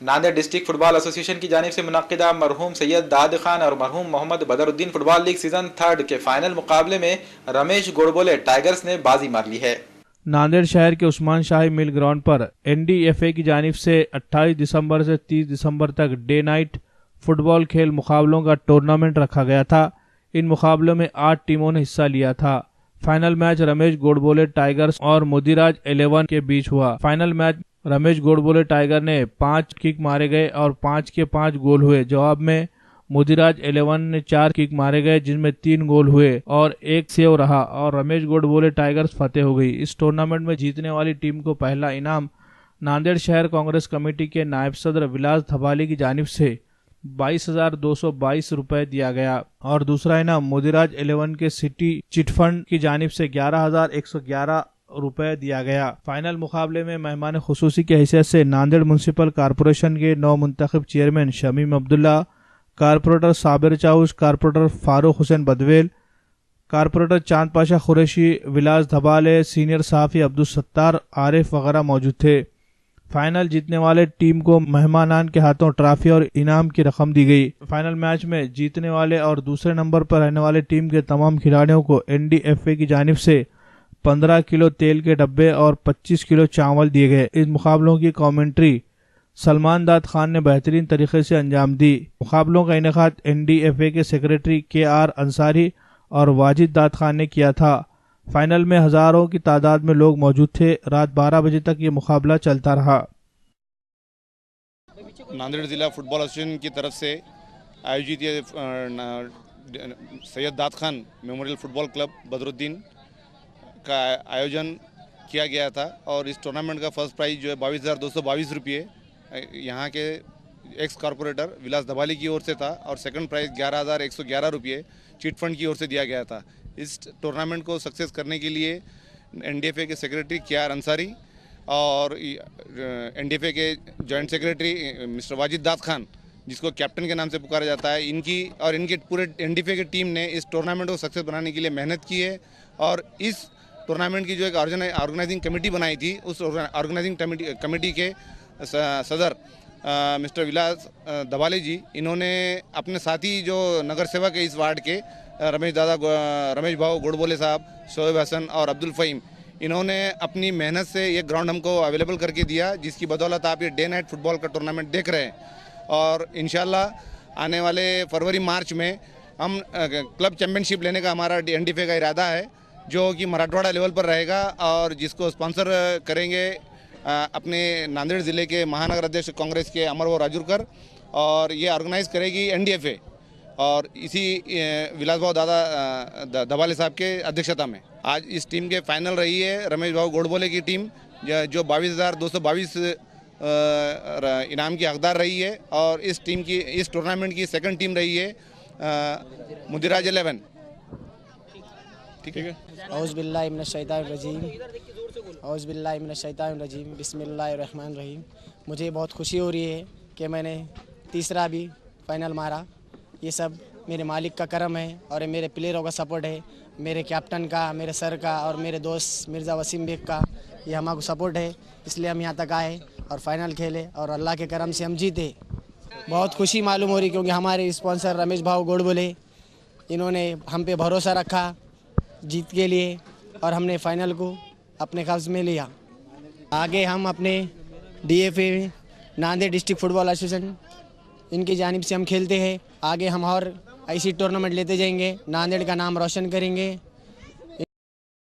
Nanded district football association की जानिब से मुनक्किदा मरहूम सैयद दाद खान और मरहूम Mohammad Badruddin football league season 3 के फाइनल मुकाबले में रमेश गोड़बोले टाइगर्स ने बाजी मार ली है। नांदेड़ शहर के उस्मान शाही मिल ग्राउंड पर एनडीएफए की जानिब से 28 दिसंबर से 30 दिसंबर तक डे नाइट फुटबॉल खेल मुकाबलों का टूर्नामेंट रखा गया था। इन मुकाबलों में 8 टीमों ने हिस्सा लिया था। फाइनल मैच रमेश गोड़बोले टाइगर्स और मुदिराज 11 के बीच हुआ। फाइनल मैच रमेश गोड़बोले टाइगर ने 5 किक मारे गए और 5 के 5 गोल हुए। जवाब में मुदिराज 11 ने 4 किक मारे गए जिनमें 3 गोल हुए और 1 सेव रहा और रमेश गोड़बोले टाइगर्स फतेह हो गई। इस टूर्नामेंट में जीतने वाली टीम को पहला इनाम नांदेड़ शहर कांग्रेस कमेटी के नायब सदर विलास धबाली की जानिब से 22,222 रुपए दिया गया और दूसरा इनाम मुदिराज 11 के सिटी चिटफंड की जानिब से 11,111 रुपए दिया गया। फाइनल मुकाबले में मेहमान खुसूसी की हैसियत से नांदेड़ म्युनिसिपल कॉरपोरेशन के नौ मुंतखब chairman Shamim Abdullah, corporator Sabir Chaus, corporator Farooq Hussain Badwel, corporator Chand Pasha Qureshi, Vilas Dhabale, senior सहाफ़ी अब्दुल सत्तार, आरिफ वगैरह मौजूद थे। फाइनल जीतने वाले टीम को मेहमानान के हाथों ट्रॉफी और इनाम की रकम दी गई। फाइनल मैच में जीतने वाले और दूसरे नंबर पर रहने वाले टीम के तमाम खिलाड़ियों को एनडीएफए की जानिब से 15 किलो तेल के डब्बे और 25 किलो चावल दिए गए। इस मुकाबलों की कमेंट्री सलमान दाद खान ने बेहतरीन तरीके से अंजाम दी। मुकाबलों का इनेकाद एनडीएफए के सेक्रेटरी के.आर. अंसारी और वाजिद दाद खान ने किया था। फाइनल में हजारों की तादाद में लोग मौजूद थे। रात 12 बजे तक ये मुकाबला चलता रहा। नांदेड़ जिला फुटबॉल एसोसिएशन की तरफ से आयोजित ये सैयद दाद Khan memorial football club Badruddin का आयोजन किया गया था और इस टूर्नामेंट का फर्स्ट प्राइज जो है 22,222 रुपये यहाँ के एक्स कॉरपोरेटर विलास धबाली की ओर से था और सेकंड प्राइज 11,111 रुपये चिट फंड की ओर से दिया गया था। इस टूर्नामेंट को सक्सेस करने के लिए एनडीएफए के सेक्रेटरी के.आर. अंसारी और एनडीएफए के जॉइंट सेक्रेटरी मिस्टर वाजिद दाद खान, जिसको कैप्टन के नाम से पुकारा जाता है, इनकी और इनके पूरे एनडीएफए की टीम ने इस टूर्नामेंट को सक्सेस बनाने के लिए मेहनत की है। और इस टूर्नामेंट की जो एक ऑर्गेनाइजिंग कमेटी बनाई थी, उस ऑर्गेनाइजिंग कमेटी के सदर मिस्टर विलास धबाले जी, इन्होंने अपने साथी जो नगर सेवक है इस वार्ड के रमेश भाव गोड़बोले साहब, शोएब हसन और अब्दुल फ़हीम, इन्होंने अपनी मेहनत से ये ग्राउंड हमको अवेलेबल करके दिया, जिसकी बदौलत आप ये डे नाइट फुटबॉल का टूर्नामेंट देख रहे हैं। और इंशाल्लाह आने वाले फरवरी मार्च में हम क्लब चैम्पियनशिप लेने का हमारा एनडीएफए का इरादा है, जो कि मराठवाड़ा लेवल पर रहेगा और जिसको स्पॉन्सर करेंगे अपने नांदेड़ ज़िले के महानगर अध्यक्ष कांग्रेस के अमर राजूरकर, और ये ऑर्गेनाइज़ करेगी एनडीएफए और इसी विलास भाव दादा धबाले साहब के अध्यक्षता में। आज इस टीम के फाइनल रही है रमेश भाव गोड़बोले की टीम, जो 22,222 इनाम की हकदार रही है और इस टूर्नामेंट की सेकंड टीम रही है मुदिराज 11। ठीक है। औज़ुबिल्लाहि मिनश्शैतानिर्रजीम, औज़ुबिल्लाहि मिनश्शैतानिर्रजीम, बिस्मिल्लाहिर्रहमानिर्रहीम। मुझे बहुत खुशी हो रही है कि मैंने तीसरा भी फाइनल मारा। ये सब मेरे मालिक का करम है और मेरे प्लेयरों का सपोर्ट है, मेरे कैप्टन का, मेरे सर का और मेरे दोस्त मिर्ज़ा वसीम बेग का, ये हमारा सपोर्ट है, इसलिए हम यहाँ तक आए और फाइनल खेले और अल्लाह के करम से हम जीते। बहुत खुशी मालूम हो रही क्योंकि हमारे स्पॉन्सर रमेश भाव गोड़बोले, इन्होंने हम पे भरोसा रखा जीत के लिए और हमने फाइनल को अपने कब्ज़ में लिया। आगे हम अपने DFA Nanded district football association इनकी जानिब से हम खेलते हैं। आगे हम और ऐसी टूर्नामेंट लेते जाएंगे, नांदेड़ का नाम रोशन करेंगे।